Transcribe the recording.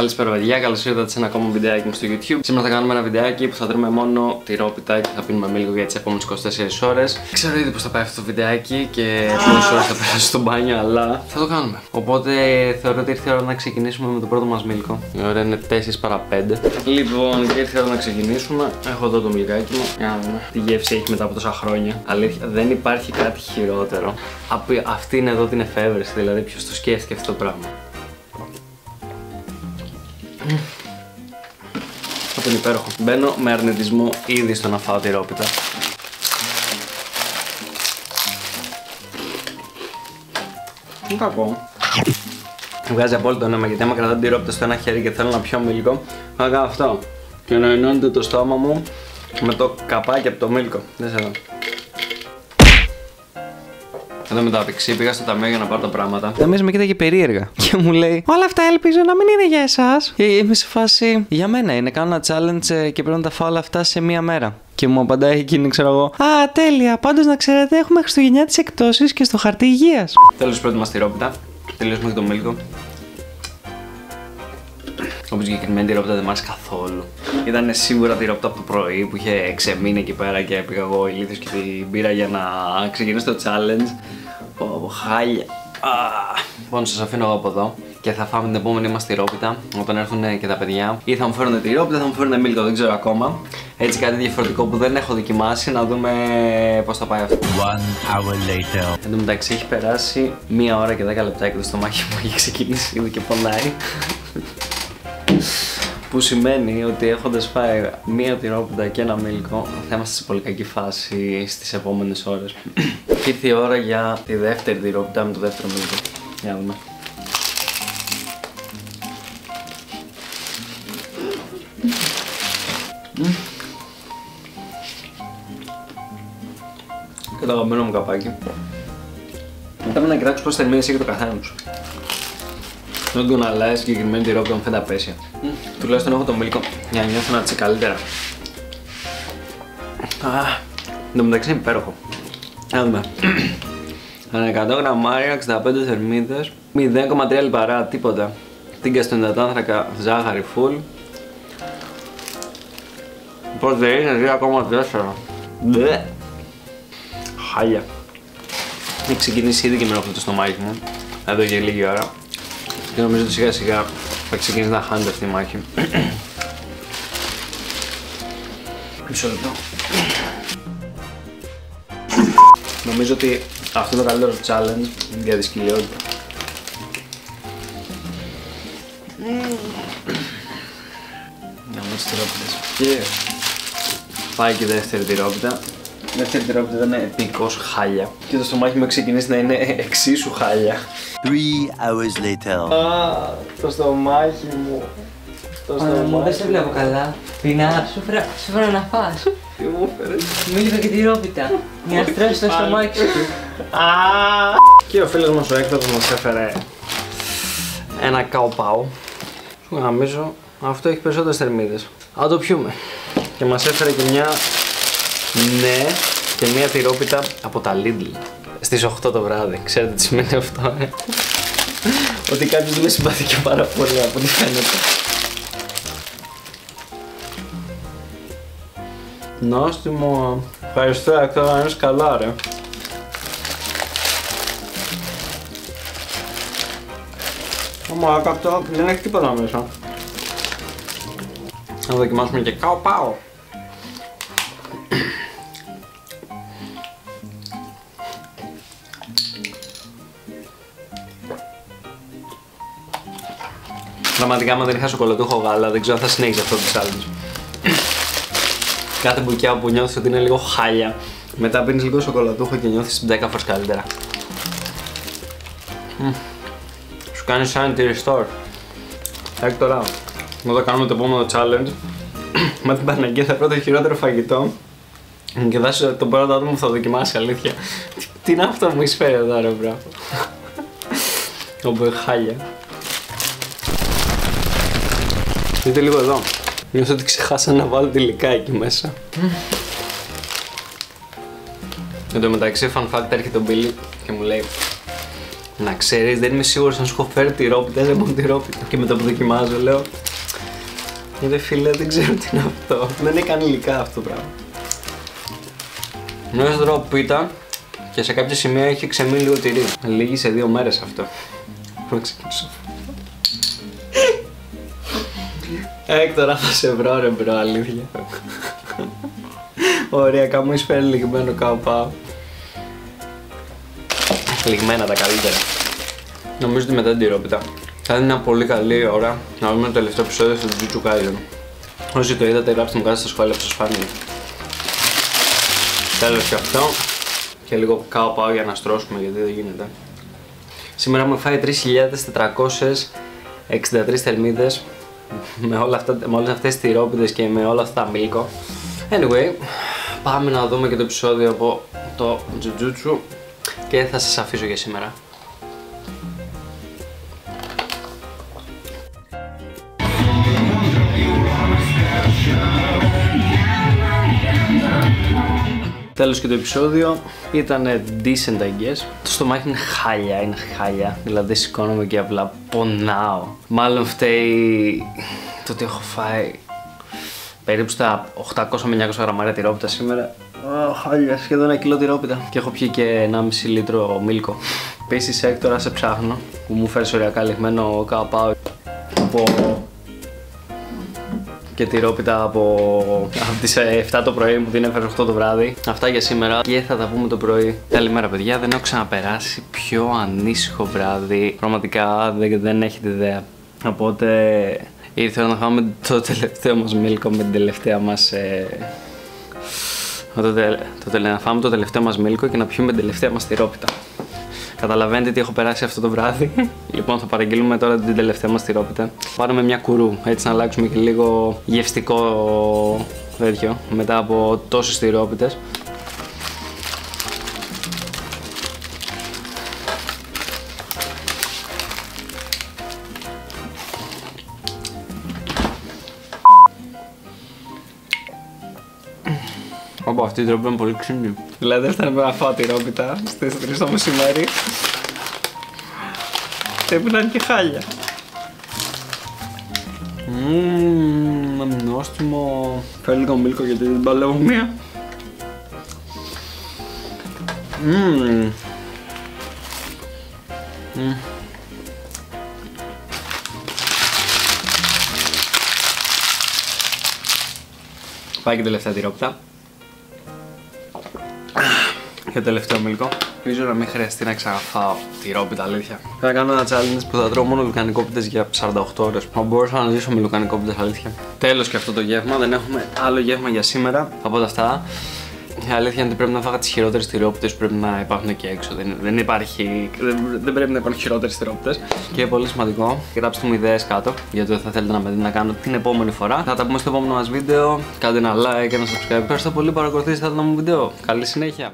Καλησπέρα παιδιά, καλώς ήρθατε σε ένα ακόμα βιντεάκι μου στο YouTube. Σήμερα θα κάνουμε ένα βιντεάκι που θα τρώμε μόνο τυρόπιτα και θα πίνουμε μίλκο για τις επόμενες 24 ώρες. Ξέρω ήδη πως θα πάει αυτό το βιντεάκι και πόσες ώρες θα περάσει στο μπάνιο, αλλά θα το κάνουμε. Οπότε θεωρώ ότι ήρθε η ώρα να ξεκινήσουμε με το πρώτο μας μίλκο. Η ώρα είναι 4 παρά 5. Λοιπόν, και ήρθε η ώρα να ξεκινήσουμε. Έχω εδώ το μιλκάκι μου. Για να δούμε τι γεύση έχει μετά από τόσα χρόνια. Αλήθεια, δεν υπάρχει κάτι χειρότερο από αυτή είναι εδώ την εφεύρεση. Δηλαδή, ποιος το σκέφτηκε αυτό το πράγμα. Αυτό είναι υπέροχο. Μπαίνω με αρνητισμό ήδη στο να φάω τυρόπιτα. Είναι κακό. Βγάζει απόλυτο νόημα γιατί άμα κρατάω τυρόπιτα στο ένα χέρι και θέλω να πιω μίλκο, θα κάνω αυτό. Και να ενώνεται το στόμα μου με το καπάκι από το μίλκο. Δες εδώ. Εδώ μετά απεξή πήγα στο ταμείο για να πάρω τα πράγματα. Ταμείο με κοίταγε περίεργα. Και μου λέει: όλα αυτά ελπίζω να μην είναι για εσάς. Και είμαι σε φάση: για μένα είναι. Κάνω ένα challenge και πρέπει να τα φάω όλα αυτά σε μία μέρα. Και μου απαντάει εκείνη, ξέρω εγώ: α, τέλεια. Πάντως να ξέρετε, έχουμε χριστουγεννιάτικες εκπτώσεις και στο χαρτί υγείας. Τέλος πρώτη μας τυρόπιτα. Τελείωσαμε και το μίλκο. Όπως συγκεκριμένη τυρόπιτα δεν μ' άρεσε καθόλου. Ήταν σίγουρα τυρόπιτα από το πρωί που είχε ξεμείνει εκεί πέρα και πήγα εγώ ηλίθιος και την πήρα για να ξεκινήσω το challenge. Χάλια. Λοιπόν, σας αφήνω εγώ από εδώ και θα φάμε την επόμενη μας τυρόπιτα όταν έρθουν και τα παιδιά. Ή θα μου φέρουν τυρόπιτα, θα μου φέρουν μίλκο, δεν ξέρω ακόμα. Έτσι κάτι διαφορετικό που δεν έχω δοκιμάσει, να δούμε πώς θα πάει αυτό. 1 hour later. Εν τω μεταξύ έχει περάσει 1 ώρα και 10 λεπτά και το στομάχι μου έχει ξεκινήσει ήδη και πονάει. Που σημαίνει ότι έχοντας φάει 1 τυρόπιτα και 1 μίλκο θα είμαστε σε πολύ κακή φάση στις επόμενες ώρες. Και ήρθε η ώρα για τη δεύτερη τυρόπιτα με το δεύτερο μίλκο. Για να δούμε. Και το αγαπημένο μου καπάκι. Μετά με να κοιτάξω πώς θερμίδες έχει το καθένα τους. Δεν τον αλλάζει συγκεκριμένη τυρόπιτα μου φαίνεται απέσια. Τουλάχιστον έχω το μίλκο για να νιώθω να τσε καλύτερα. Εν τω μεταξύ είναι υπέροχο. Να δούμε. Ανά 100 γραμμάρια, 65 θερμίδες, 0,3 λιπαρά, τίποτα. Τίγκα στον υδατάνθρακα, ζάχαρη full. Πρωτεΐνη 2,4. Μπε. Χάλια. Έχει ξεκινήσει ήδη και με αυτό το στομάχι μου. Εδώ και λίγη ώρα. Και νομίζω ότι σιγά σιγά θα ξεκινήσει να χάνεται αυτή η μάχη. Μισό λεπτό. Νομίζω ότι αυτό είναι το καλύτερο challenge για τη σκυλιότητα. Να μου τις τυρόπιτες. Και πάει και η δεύτερη τυρόπιτα. Η δεύτερη τυρόπιτα ήταν επικός χάλια. Και το στομάχι μου ξεκινήσει να είναι εξίσου χάλια. 3 hours later. Το στομάχι μου. Το στομάχι μου. Δεν σε βλέπω καλά. Πεινά, σου φέρα να φας. Τι μου έφερες? Μίληκα και τυρόπιτα. Μια στρέφει στο στομάχι σου. Και ο φίλος μας ο Έκτορος μας έφερε ένα καοπάο. Σου γαμίζω, αυτό έχει περισσότερες θερμίδες. Θα το πιούμε. Και μας έφερε και μια και μια τυρόπιτα από τα Lidl. Στις 8 το βράδυ. Ξέρετε τι σημαίνει αυτό, Ότι κάποιος δεν με συμπαθεί και πάρα πολύ από ό,τι φαίνεται. Νόστιμο. Ευχαριστώ, Έκτορα, να είναι καλά, ρε. Μα αυτό δεν έχει τίποτα μέσα. Θα δοκιμάσουμε και καοπάο. Πραγματικά, άμα δεν είχα σοκολατούχο γάλα, δεν ξέρω αν θα συνέχιζε αυτό το challenge. Κάθε μπουκιά που νιώθεις ότι είναι λίγο χάλια, μετά πίνεις λίγο σοκολατούχο και νιώθεις 10 φορές καλύτερα. Σου κάνει σαν τυριστόρ. Έκτορα, όταν κάνουμε το επόμενο challenge, με την Παναγία θα πρώτο χειρότερο φαγητό και θα είσαι το πρώτο άτομο που θα δοκιμάσει, αλήθεια. Τι είναι αυτό που μου εισφέρει εδώ, ρε μπράβο. Όπου χάλια. Δείτε λίγο εδώ. Νιώθω ότι ξεχάσα να βάλω τυλικά εκεί μέσα. Εν τω μεταξύ, fun fact, έρχεται ο Billy και μου λέει: Να ξέρεις, δεν είμαι σίγουρος αν σου έχω φέρει τυρόπιτα, δεν μόνο τυρόπιτα. Και μετά που δοκιμάζω λέω, ρε φίλε, δεν ξέρω τι είναι αυτό. Δεν είναι καν υλικά αυτό το πράγμα. Νομίζω τώρα πίτα και σε κάποια σημεία έχει ξεμείνει λίγο τυρί. Λύγει σε 2 μέρες αυτό. Να ξεκινήσω. Τώρα θα σε βρω ρε μπρο, αλήθεια. Ωραία, κάπου έχεις φέρει λιγμένο κάπου. Λιγμένα τα καλύτερα. Νομίζω ότι μετά την τυρόπιτα θα είναι μια πολύ καλή ώρα να δούμε το τελευταίο επεισόδιο στο Jujutsu Kaisen. Όσοι το είδατε, γράψτε μου κάτω στα σχόλια που σας φάνηκε. Τέλος και αυτό. Και λίγο πάω για να στρώσουμε γιατί δεν γίνεται. Σήμερα έχουμε φάει 3.463 θερμίδες με όλες αυτές τις τυρόπιτες και με όλα αυτά τα μίλκο. Anyway, πάμε να δούμε και το επεισόδιο από το Jujutsu και θα σας αφήσω για σήμερα. Τέλος και το επεισόδιο ήταν decent I guess. Το στομάχι είναι χάλια, δηλαδή σηκώνομαι και απλά πονάω. Μάλλον φταίει το ότι έχω φάει περίπου στα 800 με 900 γραμμάρια τυρόπιτα σήμερα. Χάλια, σχεδόν 1 κιλό τυρόπιτα. Και έχω πιει και 1,5 λίτρο μίλκο. Επίσης Έκτορα σε ψάχνω που μου φέρεις ωριακά λιγμένο καπάο από και τυρόπιτα από τις 7 το πρωί μου την έφερε 8 το βράδυ. Αυτά για σήμερα και θα τα πούμε το πρωί. Καλημέρα παιδιά, δεν έχω ξαναπεράσει πιο ανήσυχο βράδυ. Πραγματικά δεν έχετε ιδέα. Οπότε ήρθε να φάμε το τελευταίο μας μίλκο με την τελευταία μας... να φάμε το τελευταίο μας μίλκο και να πιούμε την τελευταία μας τυρόπιτα. Καταλαβαίνετε τι έχω περάσει αυτό το βράδυ. Λοιπόν, θα παραγγείλουμε τώρα την τελευταία μας τυρόπιτα. Πάρουμε μια κουρού, έτσι να αλλάξουμε και λίγο γευστικό τέτοιο μετά από τόσες τυρόπιτες. Ωπα, αυτή η τυρόπιτα είναι πολύ ξύνη. Δηλαδή δεν φτάνει να φάω τυρόπιτα στις 3 το μεσημέρι. Πρέπει να είναι και χάλια. Νόστιμο. Φέρει λίγο μίλκο γιατί δεν παλεύω μία. Πάει και τελευταία τυρόπιτα. Και το τελευταίο μίλκο. Ελπίζω να μην χρειαστεί να ξαναφάω τυρόπιτα, αλήθεια. Θα κάνω ένα challenge που θα τρώω μόνο λουκανικόπιτες για 48 ώρες. Θα μπορούσα να ζήσω με λουκανικόπιτες, αλήθεια. Τέλος και αυτό το γεύμα. Δεν έχουμε άλλο γεύμα για σήμερα από όλα αυτά. Η αλήθεια είναι ότι πρέπει να φάγα τις χειρότερες τυρόπιτες που πρέπει να υπάρχουν εκεί έξω. Δεν πρέπει να υπάρχουν χειρότερες τυρόπιτες. Και πολύ σημαντικό, γράψτε μου ιδέες κάτω για το θα θέλετε να με δείτε να κάνω την επόμενη φορά. Θα τα πούμε στο επόμενο μας βίντεο. Κάντε ένα like και ένα subscribe. Ευχαριστώ πολύ που παρακολουθήσατε αυτό το βίντεο. Καλή συνέχεια.